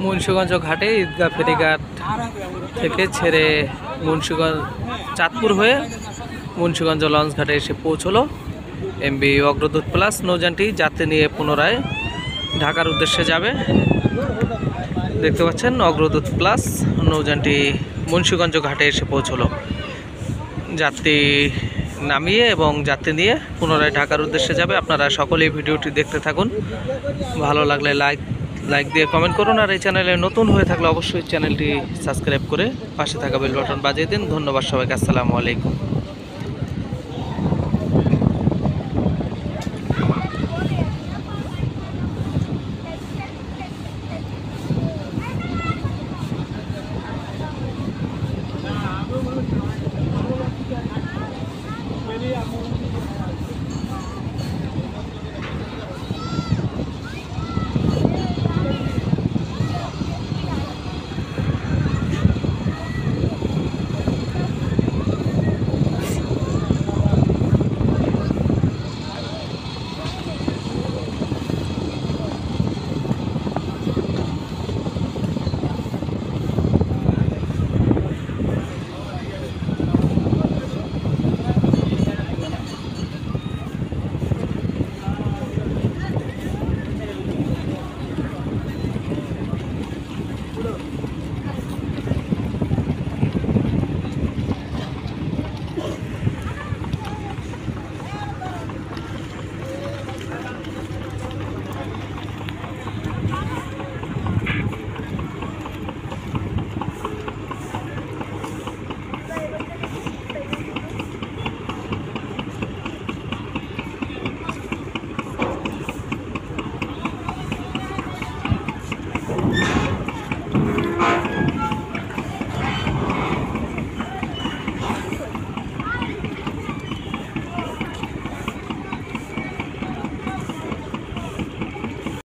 মুন্সিগঞ্জ ঘাটে ঈদগাহ ফেরিঘাট থেকে ছেড়ে মুন্সিগঞ্জ চাঁদপুর হয়ে মুন্সিগঞ্জ লঞ্চ ঘাটে এসে পৌঁছলো এমবি অগ্রদূত প্লাস নৌযানটি যাত্রী নিয়ে পুনরায় ঢাকার উদ্দেশ্যে যাবে। দেখতে পাচ্ছেন অগ্রদূত প্লাস নৌযানটি মুন্সিগঞ্জ ঘাটে এসে পৌঁছলো। যাত্রী নামিয়ে এবং যাত্রী নিয়ে পুনরায় ঢাকার উদ্দেশ্যে যাবে। আপনারা সকলেই ভিডিওটি দেখতে থাকুন। ভালো লাগলে লাইক দিয়ে কমেন্ট করুন, আর এই চ্যানেলে নতুন হয়ে থাকলে অবশ্যই চ্যানেলটি সাবস্ক্রাইব করে পাশে থাকা বেল বাটন বাজিয়ে দিন। ধন্যবাদ সবাইকে। আসসালামু আলাইকুম।